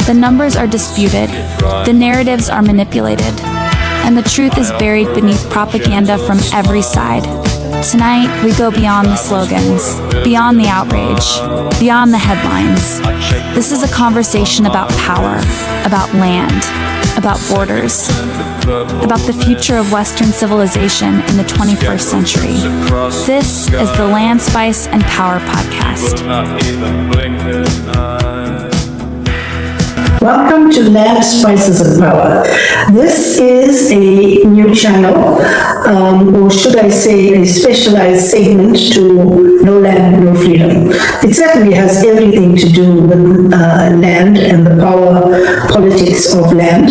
The numbers are disputed, the narratives are manipulated, and the truth is buried beneath propaganda from every side. Tonight, we go beyond the slogans, beyond the outrage, beyond the headlines. This is a conversation about power, about land, about borders, about the future of Western civilization in the 21st century. This is the Land, Spice, and Power podcast. Welcome to Land, Spices, and Power. This is a new channel, or should I say a specialized segment to No Land, No Freedom. It certainly has everything to do with land and the power politics of land.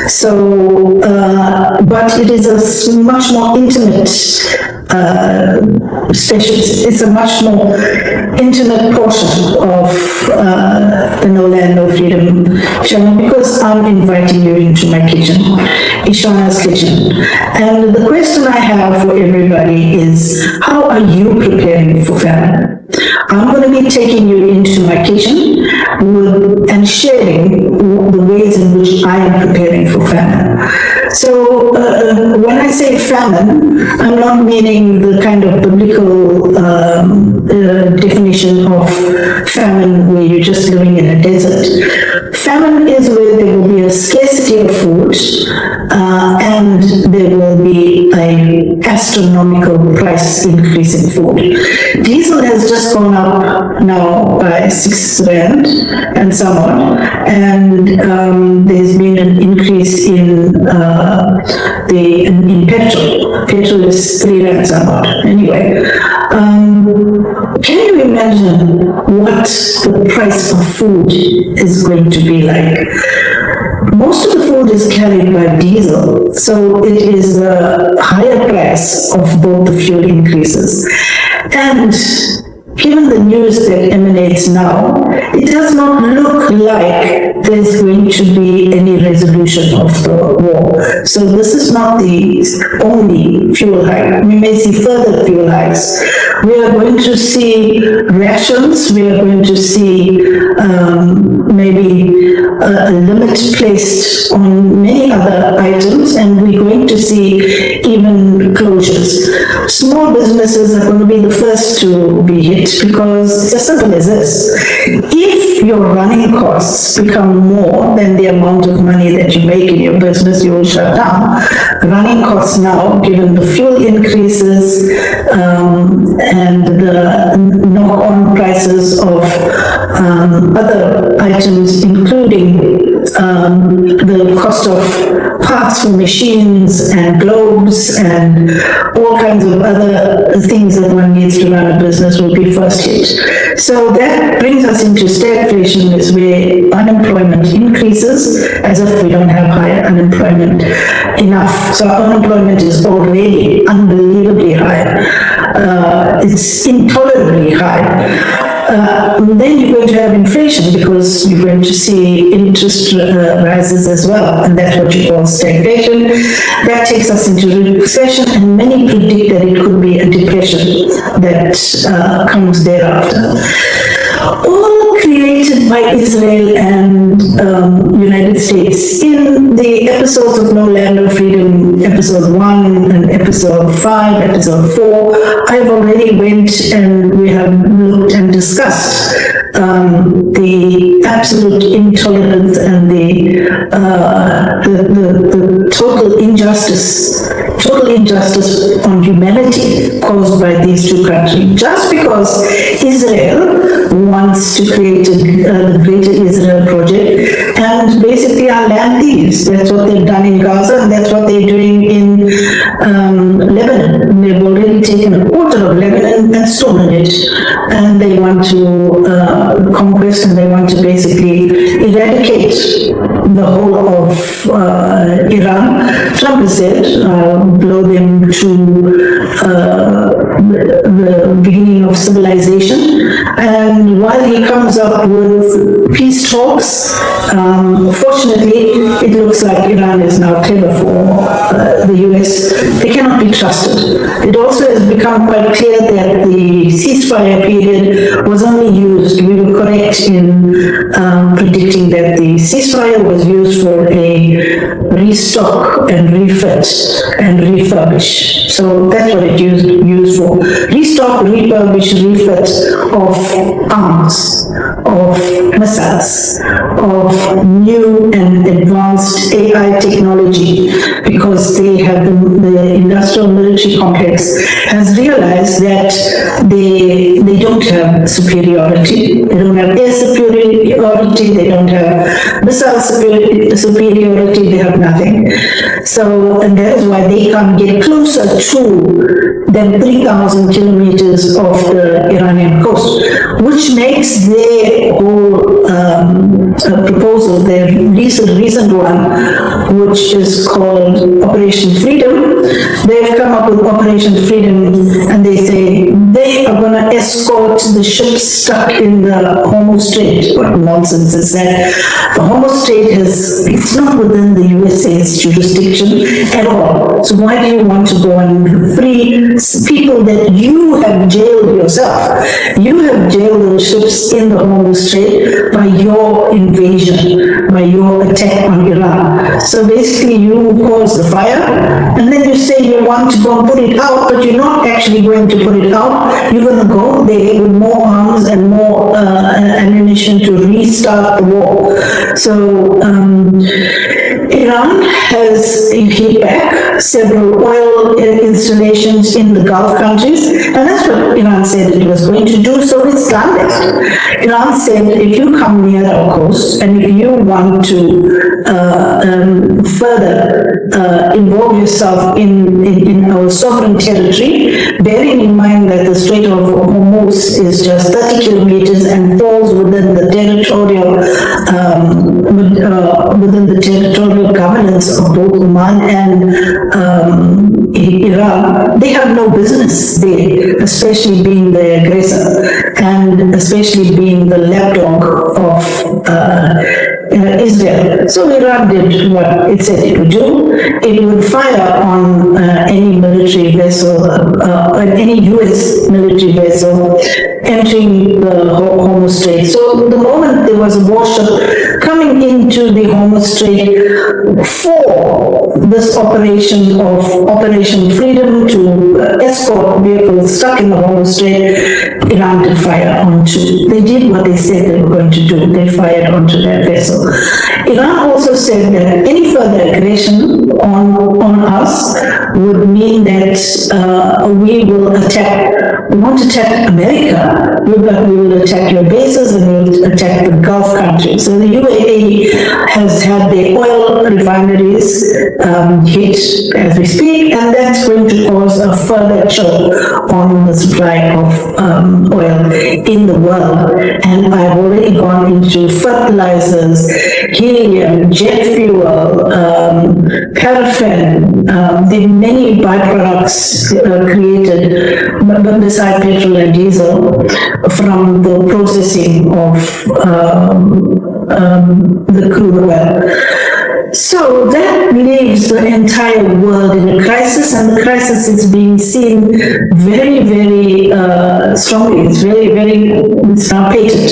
So, but it is a much more intimate it's a much more intimate portion of the No Land, No Freedom channel, because I'm inviting you into my kitchen, Ishana's kitchen. And the question I have for everybody is, how are you preparing for famine? I'm going to be taking you into my kitchen and sharing the ways in which I am preparing for famine. So when I say famine, I'm not meaning the kind of biblical definition of famine where you're just living in a desert. Famine is where there will be a scarcity of food and there will be an astronomical price increase in food. Diesel has just gone up now by 6 rand and somewhat, and there's been an increase in petrol. Petrol is 3 rand somewhat. Anyway, can you imagine what the price of food is going to be like? Most of the food is carried by diesel, so it is a higher price of both the fuel increases. And given the news that emanates now, it does not look like there's going to be any resolution of the war. So this is not the only fuel hike. We may see further fuel hikes. We are going to see rations. We are going to see maybe a limit placed on many other items, and we're going to see even closures. Small businesses are going to be the first to be hit, because it's as simple as this. If your running costs become more than the amount of money that you make in your business, you will shut down. Running costs now, given the fuel increases and the knock-on prices of other items, including the cost of parts for machines and globes and all kinds of other things that one needs to run a business, will be first hit. So that brings us into stagflation, is where unemployment increases as if we don't have higher unemployment enough. So our unemployment is already unbelievably high. It's intolerably high. Then you're going to have inflation, because you're going to see interest rises as well, and that's what you call stagflation. That takes us into recession, and many predict that it could be a depression that comes thereafter. All created by Israel and United States. In the episodes of No Land, No Freedom, episode 1 and episode 5, episode 4, I've already went and we have looked and discussed the absolute intolerance and the total injustice on humanity caused by these two countries. Just because Israel wants to create the Greater Israel Project, and basically are land thieves. That's what they've done in Gaza, and that's what they're doing in Lebanon. They've already taken a quarter of Lebanon and stolen it, and they want to conquest, and they want to basically eradicate the whole of Iran. Trump has said, blow them to the beginning of civilization. And while he comes up with peace talks, fortunately, it looks like Iran is now clever for the US. They cannot be trusted. It also has become quite clear that the ceasefire period was only used, we were correct in predicting stating that the ceasefire was used for a restock and refit and refurbish. So that's what it used for. Restock, refurbish, refit of arms, of missiles, of new and advanced AI technology, because the industrial military complex has realized that they don't have superiority. They don't have air superiority, they don't have missile superiority, they have nothing. So, and that is why they can't get closer to than 3,000 kilometers of the Iranian coast, which makes their whole proposal, their recent one, which is called Operation Freedom. They've come up with Operation Freedom, and they say they are going to escort the ships stuck in the Hormuz Strait. What nonsense is that? The Hormuz Strait it's not within the USA's jurisdiction at all. So why do you want to go and free people that you have jailed yourself? You have jailed those ships in the Hormuz Strait by your invasion, by your attack on Iran. So basically you cause the fire, and then you say you want to go and put it out, but you're not actually going to put it out. You're going to go there with more arms and more ammunition to restart the war. So Iran has hit back several oil installations in the Gulf countries, and that's what Iran said it was going to do, so it's done that. Iran said, if you come near our coast and if you want to further involve yourself in our sovereign territory, bearing in mind that the Strait of Hormuz is just 30 kilometers and falls within the territorial governance of both Oman and Iran, they have no business there, especially being the aggressor and especially being the lapdog of Israel. So Iran did what it said it would do. It would fire on any military vessel, any U.S. military vessel entering the Hormuz Strait. So the moment there was a warship coming into the Hormuz Strait for this Operation Freedom to escort vehicles stuck in the Hormuz Strait, Iran did fire onto. They did what they said they were going to do. They fired onto that vessel. Iran also said that any further aggression on us would mean that we will attack. We want to attack America, but we will attack your bases and we will attack the Gulf countries. So the UAE has had their oil refineries hit as we speak, and that's going to cause a further choke on the supply of oil in the world. And I've already gone into fertilizers, helium, jet fuel, paraffin, the many byproducts created beside petrol and diesel from the processing of the crude oil. So that leaves the entire world in a crisis, and the crisis is being seen very, very strongly. It's now patent.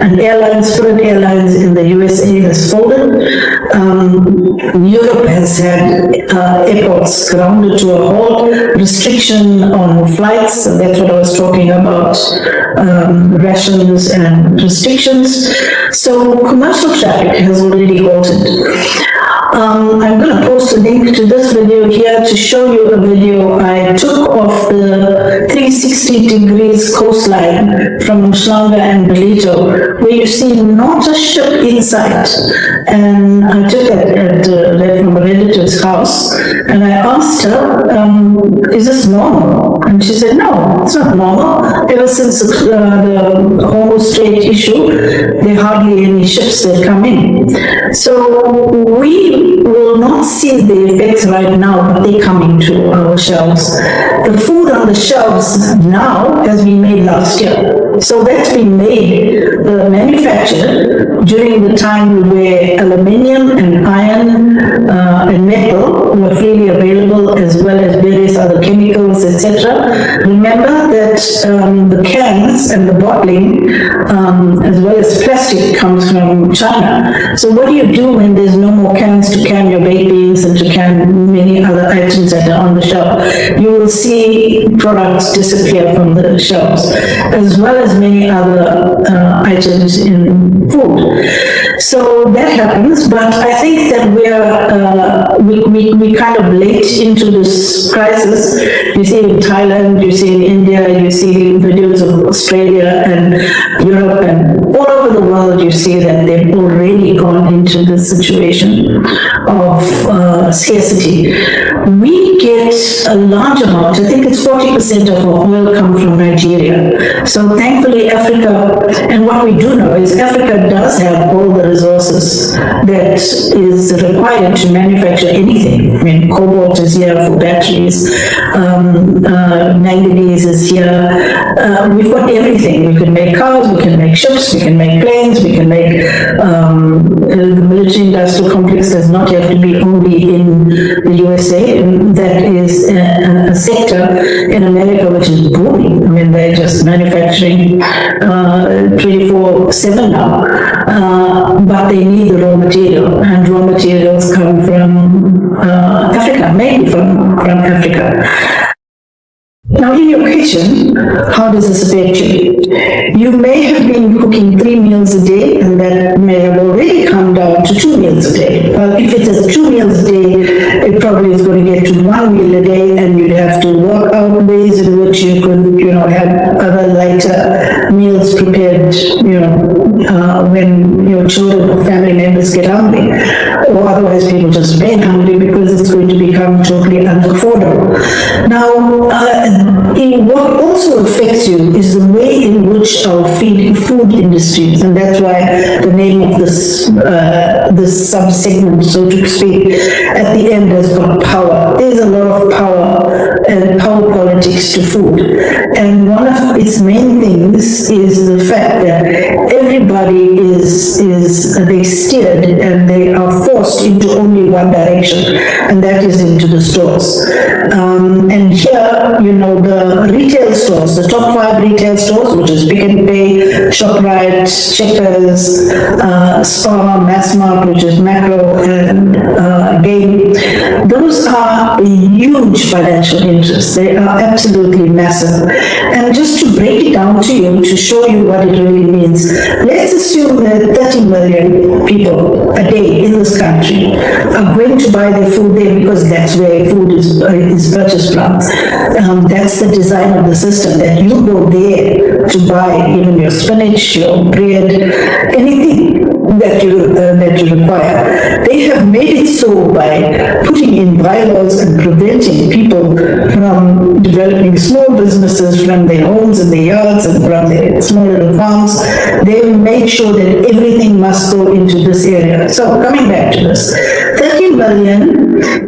And Spirit Airlines in the USA has folded. Europe has had airports grounded to a halt, restriction on flights, and that's what I was talking about, rations and restrictions. So commercial traffic has already halted. I'm going to post a link to this video here to show you a video I took of the 360 degrees coastline from Shlanga and Belito, where you see not a ship in sight. And I took that from a relative's house, and I asked her, is this normal? And she said, no, it's not normal. Ever since the Hormuz Strait issue, there are hardly any ships that come in. So we will not see the effects right now, but they're coming to our shelves. The food on the shelves now has been made last year. So that's been made, manufactured during the time where aluminium and iron and metal were freely available, as well as various other chemicals, etc. Remember that the cans and the bottling, as well as plastic, comes from China. So what do you do when there's no more cans to can your baked beans and to can many other items that are on the shelf? You will see products disappear from the shelves, as well as many other items in food. So that happens, but I think that we kind of late into this crisis. You see in Thailand, you see in India, you see videos of Australia and Europe and all over the world, you see that they've already gone into the situation of scarcity. We get a large amount, I think it's 40% of our oil comes from Nigeria. So thankfully Africa, and what we do know is Africa does have all the resources that is required to manufacture anything. I mean, cobalt is here for batteries, manganese is here. We've got everything. We can make cars, we can make ships, we can make planes, we can make the military industrial complex does not have to be only in the USA. That is a sector in America which is booming. I mean, they're just manufacturing 24/7 now, but they need the raw material, and raw materials come from Africa, mainly from Africa. Now, in your kitchen, how does this affect you? You may have been cooking 3 meals a day, and that may have already come down to 2 meals a day. Well, if it is 2 meals a day, it probably is going to get to 1 meal a day, and you'd have to work out ways in which you could, have other lighter meals prepared, when your children or family members get hungry, or otherwise people just remain hungry because it's going to become totally unaffordable. Now, what also affects you is the way in which our food industries, and that's why the name of this sub-segment, so to speak, at the end has got power. There's a lot of power and power politics to food. And one of its main things is the fact that everybody they steered and they are forced into only one direction, and that is into the stores. And here, the retail stores, the top 5 retail stores, which is Pick n Pay, ShopRite, Checkers, Spar, Massmart, which is Macro, and Game, those are a huge financial interests. They are absolutely massive. And just to break it down to you, to show you what it really means, let's assume that 30 million people a day in this country are going to buy their food there because that's where food is purchased from. That's the design of the system, that you go there to buy even your spinach, your bread, anything that you require. They have made it so by putting in bylaws and preventing people from developing small businesses from their homes and their yards and from their small little farms. They made sure that everything must go into this area. So coming back to this, 30 million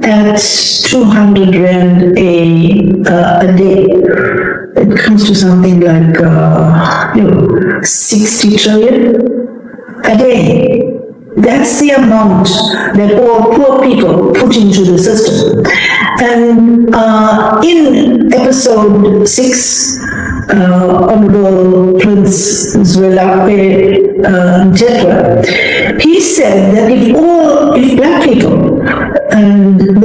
at 200 rand a day. It comes to something like 60 trillion a day. That's the amount that all poor people put into the system. And in episode 6, Honorable Prince Zwelakhe Mthethwa, he said that if black people, and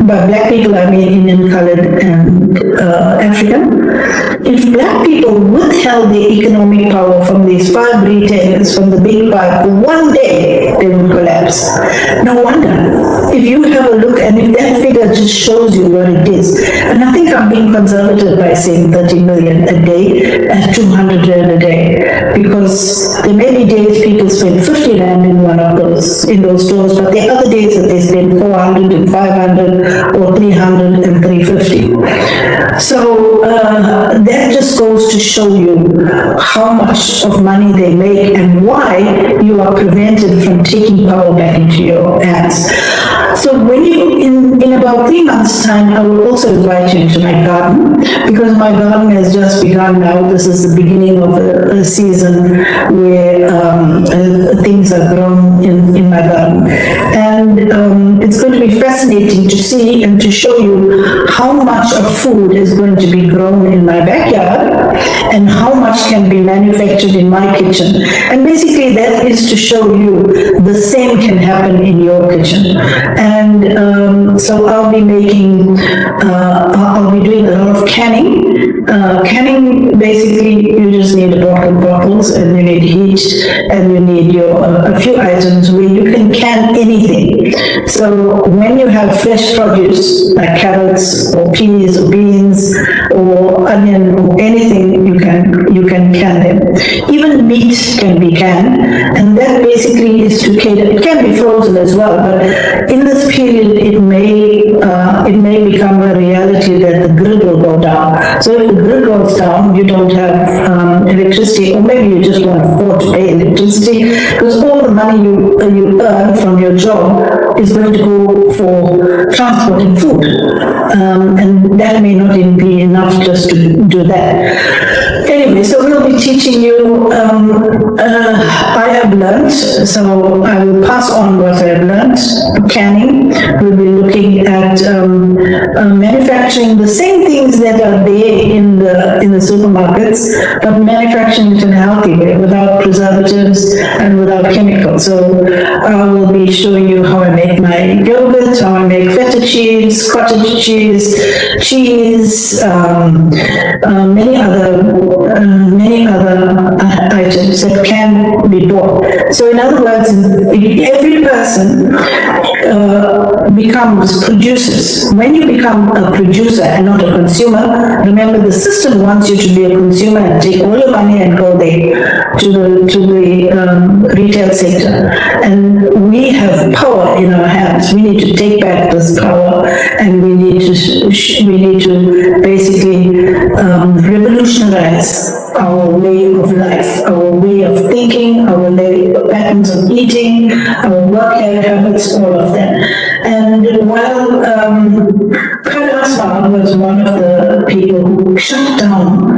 by black people I mean Indian, colored, and African, if black people withheld the economic power from these 5 retailers, from the big 5, for one day, they would collapse. No wonder. If you have a look, and if that figure just shows you what it is, and I think I'm being conservative by saying 30 million a day at 200 rand a day, because there may be days people spend 50 rand in those stores, but there are other days that they spend 400 and 500 or 300 and 350. So that just goes to show you how much of money they make and why you are prevented from taking power back into your hands. So when in about 3 months' time, I will also invite you into my garden, because my garden has just begun now. This is the beginning of a season where things are grown in my garden. And it's going to be fascinating to see and to show you how much of food is going to be grown in my backyard and how much can be manufactured in my kitchen. And basically that is to show you the same can happen in your kitchen. And so I'll be doing a lot of canning. Canning, basically, you just need a bottle of bottles, and you need heat, and you need a few items where you can can anything. So when you have fresh produce, like carrots, or peas, or beans, or onion, or anything, you can can them. Even meat can be canned, and that basically is to cater. It can be frozen as well, but in this period, it may become a reality that the grid will go down. So if the grid goes down, you don't have electricity, or maybe you just won't afford to pay electricity, because all the money you earn from your job is going to go for transporting food, and that may not even be enough just to do that. Anyway, so we'll be teaching you. I have learned, so I will pass on what I have learned. Canning, we'll be looking at manufacturing the same things that are there in the supermarkets, but manufacturing it in a healthy way, without preservatives and without chemicals. So I will be showing you how I make my yogurt, how I make feta cheese, cottage cheese, many other items that can be bought. So in other words, every person becomes producers. When you become a producer and not a consumer, remember the system wants you to be a consumer and take all your money and go there to the retail sector. And we have power in our hands. We need to take back this power, and we need to basically revolutionize our way of life, our way of thinking, our patterns of eating, our work habits, all of that. And while Kailasman was one of the people who shut down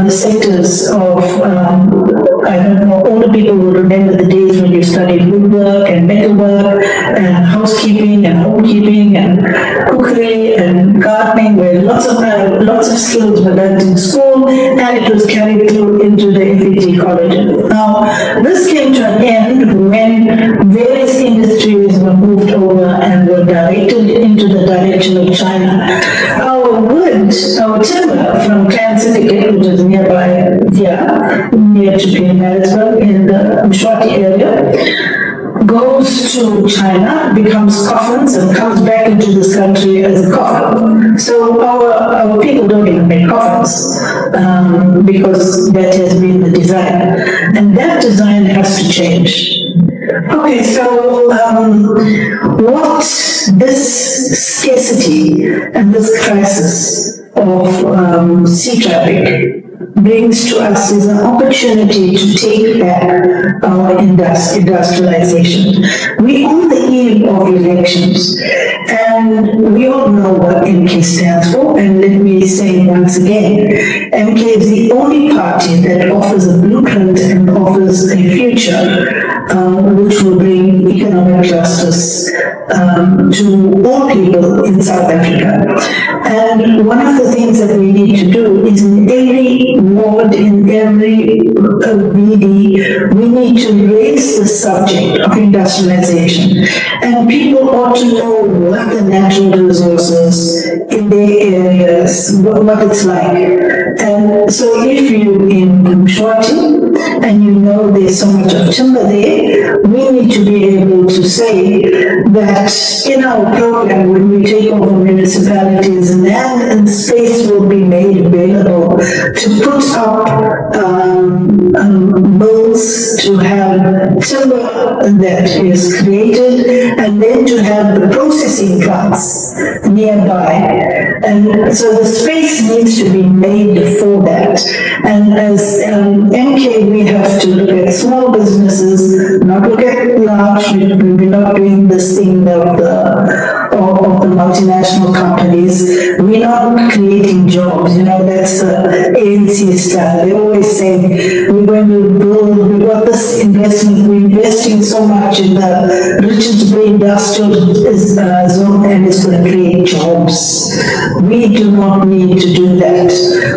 the sectors of, I don't know, older people will remember the days when you studied woodwork and metalwork and housekeeping and homekeeping and cookery and gardening, where lots of skills were learned in school, and it was carried through into the FET college. Now, this came to an end when various industries were moved over and were directed into the direction of China. Our wood, our timber from Clan Syndicate, which is nearby here, near to Pietermaritzburg in the Mshwati area, goes to China, becomes coffins, and comes back into this country as a coffin. So our people don't even make coffins because that has been the design. And that design has to change. Okay, so what this scarcity and this crisis of sea traffic brings to us is an opportunity to take back our industrialization. We're on the eve of elections, and we all know what MK stands for, and let me say once again, MK is the only party that offers a blueprint and offers a future which will bring economic justice to all people in South Africa. And one of the things that we need to do is in every ward, in every BD, we need to raise the subject of industrialization. And people ought to know what the natural resources in their areas, what it's like. And so if you're in Mshwati and you know there's so much of timber there, we need to be able to say that in our program, when we take over municipalities, land and space will be made available to put up mills, to have timber that is created, and then to have the processing plants nearby And so the space needs to be made for that. And as MK, we have to look at small businesses, not look at large. We're not doing this thing of the multinational companies. We're not creating jobs. That's the ANC style. They always say, we're going to build, we've got this investment, we're investing so much in the Richards Bay industrial zone, and it's going to create jobs. We do not need to do that,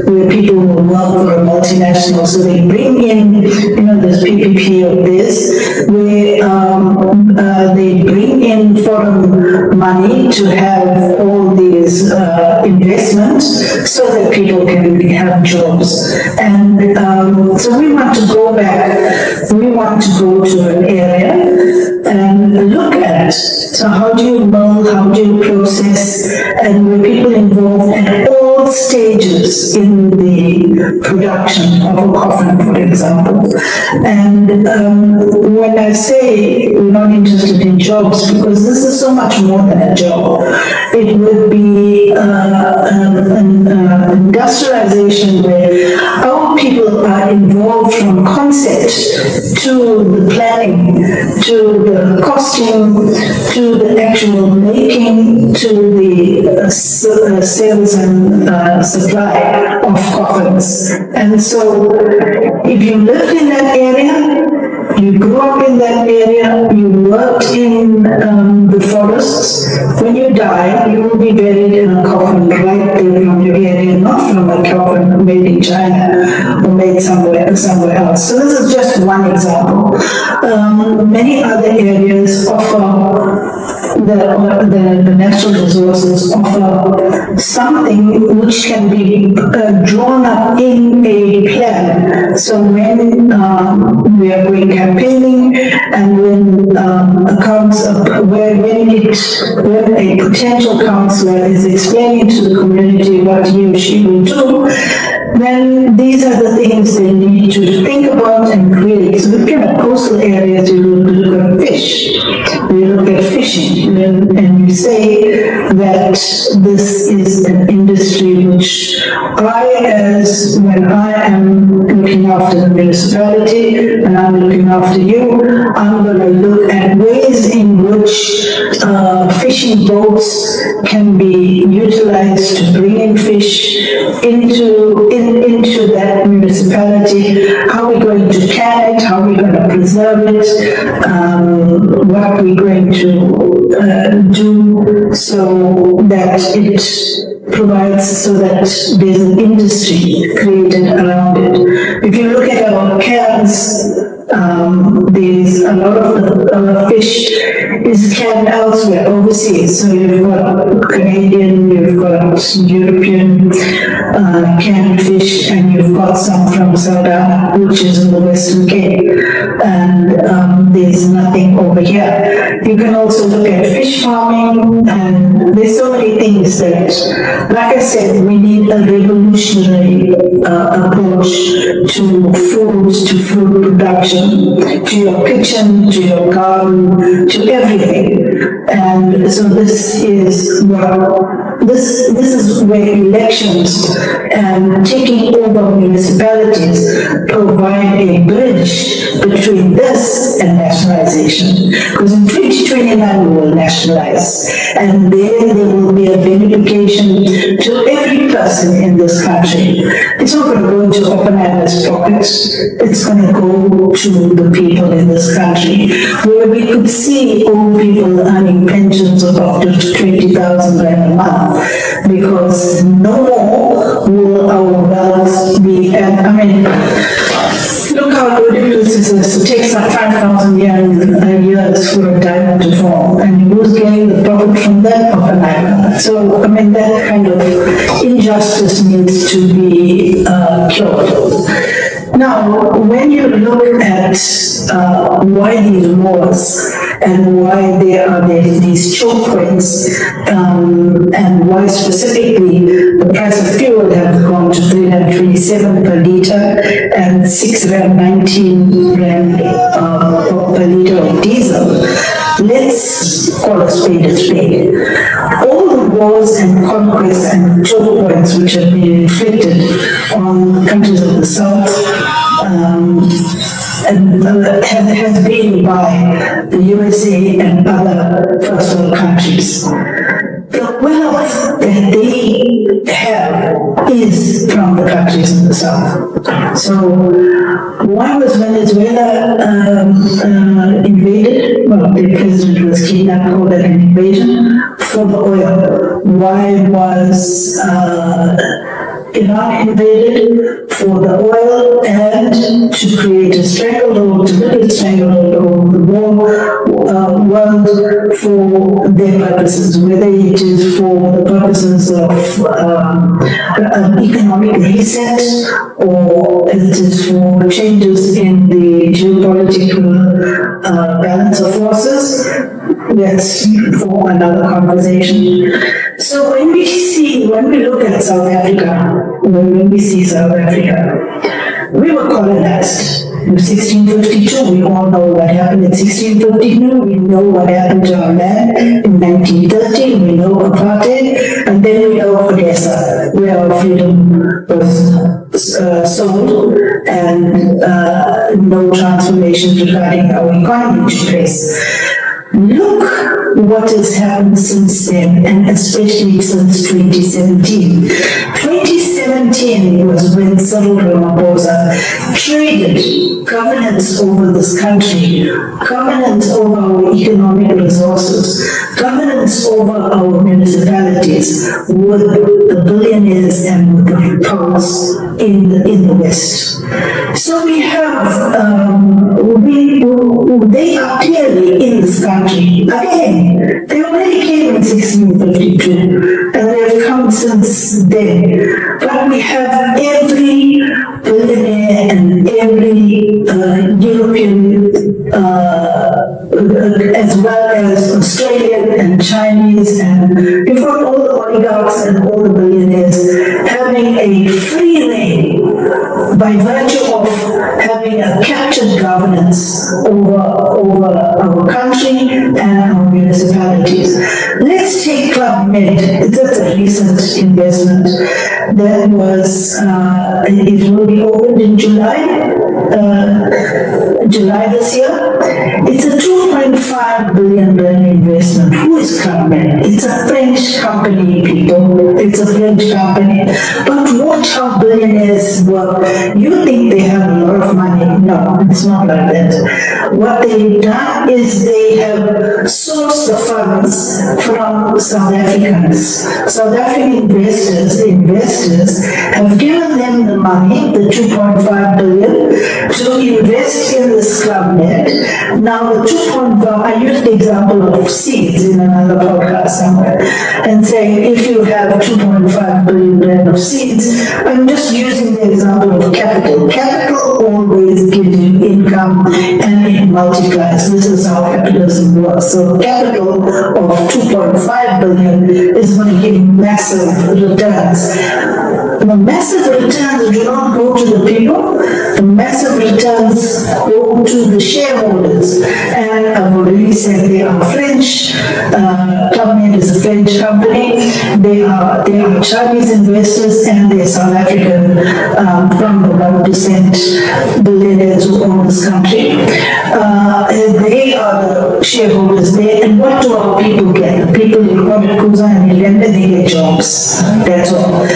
where people will work for a multinational. So they bring in, this PPP of this, where they bring in foreign money to have all these investments so that people can have jobs. And so we want to go back, we want to go to an area and look at, so how do you mold, how do you process, and where people involved at all stages in the production of a coffin, for example. And when I say we're not interested in jobs, because this is so much more than a job, it would be an industrialization where our people are involved from concept to the planning, to the costing, to the actual making, to the sales and supply of coffins. And so if you lived in that area, you grew up in that area, you worked in the forests, when you die, you will be buried in a coffin right there from your area, not from a coffin made in China or made somewhere else. So this is just one example. Many other areas offer the natural resources offer something which can be drawn up in a plan. So when we are going campaigning, and when when a potential councillor is explaining to the community what he or she will do, then these are the things they need to think about and create. So looking at coastal areas, you look at fish, we look at fishing, and you say that this is an industry which when I am looking after the municipality and I'm looking after you, I'm going to look at ways in which fishing boats can be utilized to bring in fish into that municipality. How are we going to can it? How are we going to preserve it? What are we going to do so that it provides, so that there's an industry created around it? If you look at our cans, there's a lot of the fish is canned elsewhere, overseas. So you've got Canadian, you've got European canned fish, and you've got some from Sudan, which is in the Western Cape, and there's nothing over here. You can also look at fish farming, and there's so many things that, like I said, we need a revolutionary approach to foods, to food production, to your kitchen, to your garden, to everything. And so this is where elections and taking over municipalities provide a bridge between this and nationalization. Because in 2029 we will nationalize, and there will be a benefication to every person in this country. It's not going to go into Oppenheimer's pockets, it's going to go to the people in this country, where we could see old people earning pensions of up to 20,000 rand a month, because no more will our wealth be, and I mean, look how ridiculous it is to take some 5,000 years for a diamond to form, and who's getting the profit from that Oppenheimer? So, I mean, that kind of injustice needs to be cured. Now, when you look at why these wars and why there are these choke points, and why specifically the price of fuel has gone to 327 per litre and 6.19 rand per litre of diesel, let's call a spade a spade. All the wars and conquests and choke points which have been inflicted on countries of the South, and has been by the USA and other first world countries. The wealth that they have is from the countries in the South. So, why was Venezuela invaded? Well, the president was kidnapped, called an invasion for the oil. Why was Iran invaded? For the oil and to create a stranglehold, to build a stranglehold over the world for their purposes, whether it is for the purposes of economic reset or it is for changes in the geopolitical balance of forces. That's for another conversation. So when we look at South Africa, when we see South Africa, we were colonized in 1652. We all know what happened in 1652. We know what happened to our land in 1930. We know apartheid, and then we know Odessa, where our freedom was sold, and no transformation regarding our economy took place. Look what has happened since then, and especially since 2017. 2017 was when Cyril Ramaphosa traded governance over this country, governance over our economic resources, governance over our municipalities with the billionaires and with the powers in the West. So we have, they are clearly in this country. Again, they already came in 1652 and they have come since then. But we have every billionaire and every European, as well as Australian and Chinese, and you've got all the oligarchs and all the billionaires having a free rein by virtue of having a captured governance over our country and our municipalities. Let's take Club Med. It's a recent investment that was, it will be opened in July this year. It's a 2.5 billion rand investment. Who is Club Med? It's a French company, people. It's a French company. But watch how billionaires work. You think they have a lot of money. No, it's not like that. What they've done is they have sourced the funds from South Africans. South African investors have given them the money, the 2.5 billion, to invest in this Club Med. Now the 2.5, I used the example of seeds in another podcast somewhere, and saying if you have 2.5 billion rand of seeds, I'm just using the example of capital. Capital always gives you income and it multiplies. This is how capitalism works. So capital of 2.5 billion is going to give massive returns. The massive returns do not go to the people. The massive returns go to the shareholders. And I've already said they are French. Club Med is a French company. They are Chinese investors and they're South African from the 1% billionaires who own this country. And they are the shareholders there. And what do our people get? The people in Kwadakuza and Ilende, they get jobs. That's all.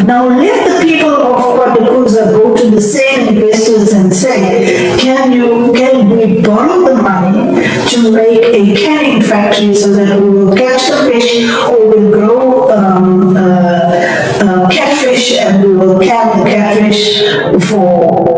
Now let the people of Kwadakuza go to the same investors and say, can we borrow the money to make a canning factory so that we will catch the fish, or we'll grow catfish and we will can the catfish for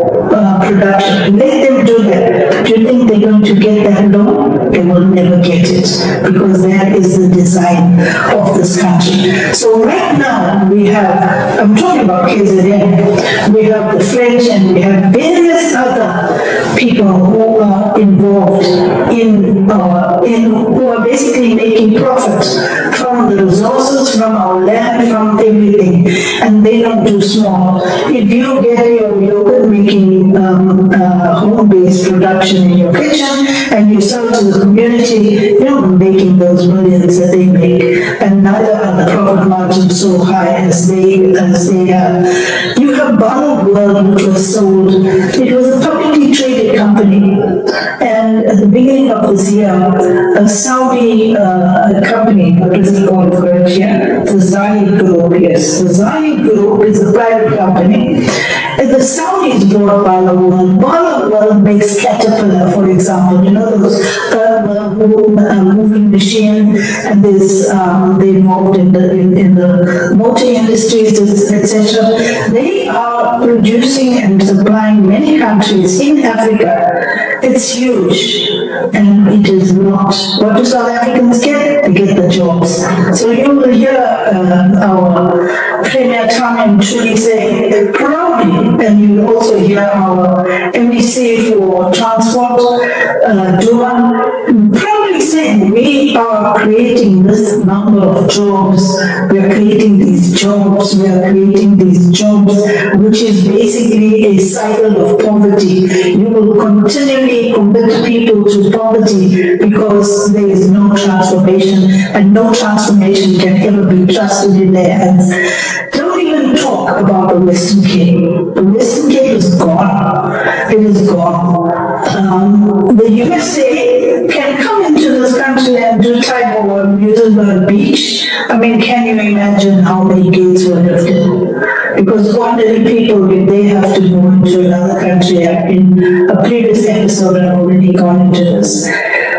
production. Let them do that. Do you think they're going to get that loan? They will never get it, because that is the design of this country. So right now we have, I'm talking about KZN, we have the French and we have various other people who are involved in who are basically making profit from the resources, from our land, from everything, and they don't do small. If you get your yogurt making home-based production in your kitchen and you sell to the community, you're not making those millions that they make. and neither are the profit margins so high as they are. You have Bala World, which was sold. It was a publicly traded company, and at the beginning of this year, a Saudi company, what is it called correct here? The Zayed Group, yes. The Zayed Group is a private company. And the Saudis bought Bala World. Bala World makes Caterpillar, for example, you know, those moving machine, and there's they involved in the motor industries, etc. They are producing and supplying many countries in Africa. It's huge, and it is not. What do South Africans get? They get the jobs. So you will hear our Premier Tamim truly say proudly, and you will also hear our MEC for Transport, Duan, proudly saying we are creating this number of jobs. We are creating these jobs. We are creating these jobs, which is basically a cycle of poverty. You will continually commit people to poverty because there is no transformation, and no transformation can ever be trusted in their hands. Don't even talk about the Western Cape. The Western Cape is gone. It is gone. The USA can come into this country and do type over Muizenberg Beach. I mean, can you imagine how many gates were lifted? Because ordinary people, if they have to go into another country, in a previous episode I've already gone into this.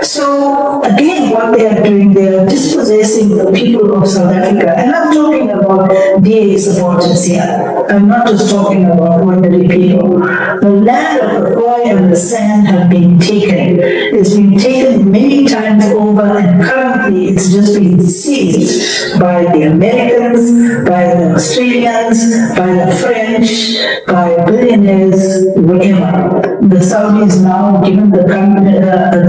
So again, what they are doing, they are dispossessing the people of South Africa. And I'm talking about DA supporters here. I'm not just talking about ordinary people. The land of the oil and the sand have been taken. It's been taken many times over, and currently it's just been seized by the Americans, by the Australians, by the French, by billionaires, whatever. The Saudis now, given the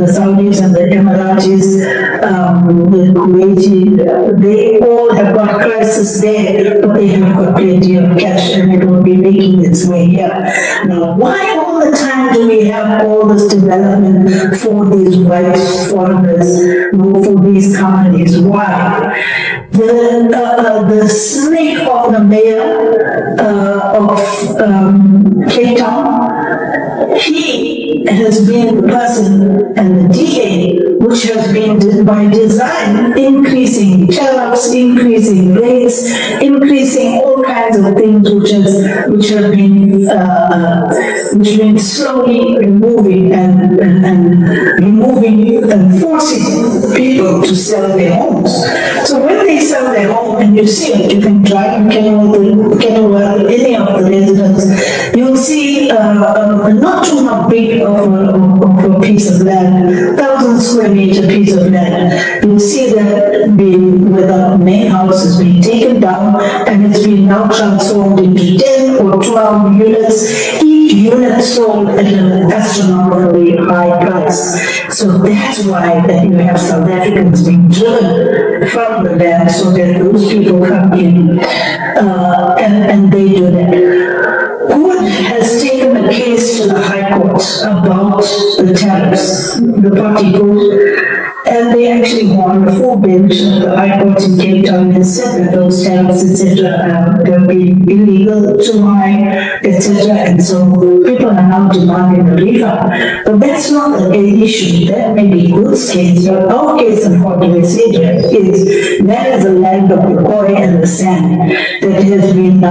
Saudis and the Emiratis, the Kuwaiti, they all have got crisis there, but they have got plenty of cash, and it will be making its way here. Now, why all the time do we have all this development for these white foreigners, for these companies? Why? The snake of the mayor of Cape Town, he has been the person, and the DA, which has been by design increasing tariffs, increasing rates, increasing all kinds of things which have been slowly removing and forcing people to sell their homes. So when they sell their home, and you see it, you can drive in Kenilworth, any of the residents, you'll see not too much big of a piece of land, 1,000 square meter piece of land. You'll see that where the main house has been taken down, and it's been now transformed into 10 or 12 units, each unit sold at an astronomically high price. So that's why that you have South Africans being driven from the land, so that those people come in and they do that. Wood has taken a case to the High Court about the tariffs, the party court, and they actually won. The full bench of the High Court in Cape Town has said that those tariffs, etc., have been illegal, too high, etc., and so people are now demanding a refund. But that's not the issue. That may be Wood's case, but our case in Port Elizabeth is that is the land of the oil and the sand that has been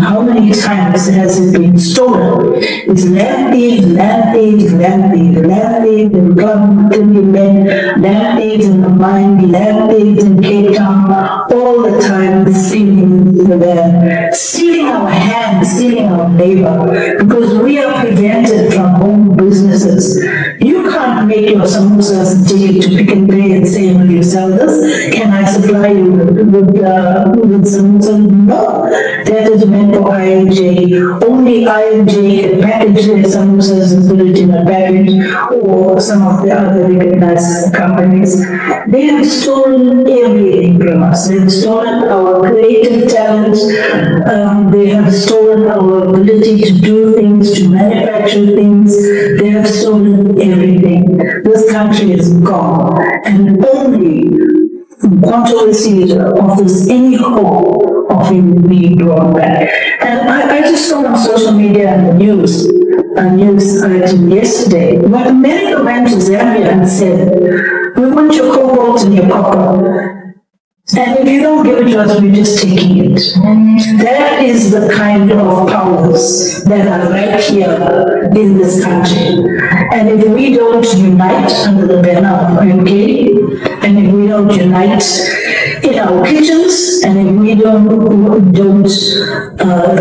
how many times has it been stolen? It's land thieves, in the mine, land thieves in Cape Town, all the time stealing our hands, stealing our labor, because we are prevented from home businesses. You can't make your samosas and take it to Pick and Pay and say, will you sell this? Can I supply you with samosas? No, that is meant for INJ. Only INJ can package their samosas and put it in a package, or some of the other recognized companies. They have stolen everything from us. They have stolen our creative talent. They have stolen our ability to do things, to manufacture things. They have stolen everything. this country is gone, and only controversy offers any hope of it being brought back. And I just saw on social media and the news, a news item yesterday, when America went to Zambia and said, we want your cobalt and your copper. And if you don't give it to us, we're just taking it. That is the kind of powers that are right here in this country. And if we don't unite under the banner of UK, and if we don't unite in our kitchens, and if we don't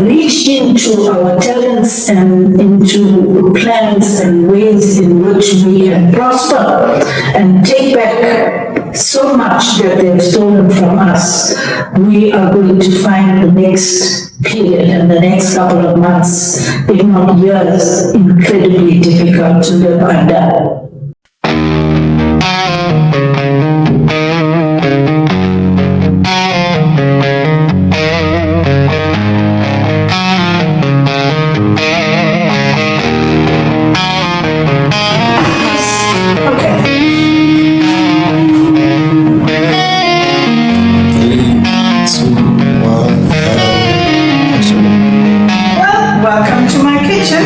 reach into our talents and into plans and ways in which we can prosper and take back so much that they've stolen from us, we are going to find the next period and the next couple of months, if not years, incredibly difficult to live under. Welcome to my kitchen.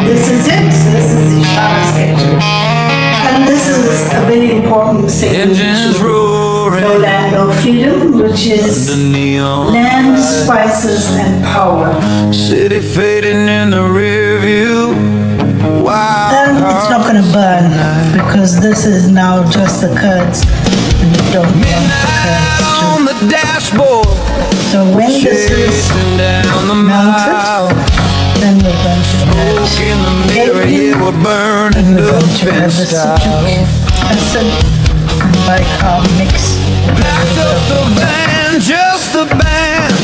This is it. This is the Shara's kitchen. And this is a very important segment to the land of freedom, which is land, spices, and power. City fading in the rear view. And it's not going to burn because this is now just the curds, and you don't want the curds on the dashboard. So when this is melted, then we're going to in the mirror, here we're burning the best acid by our mix. Packed up the van, just the band.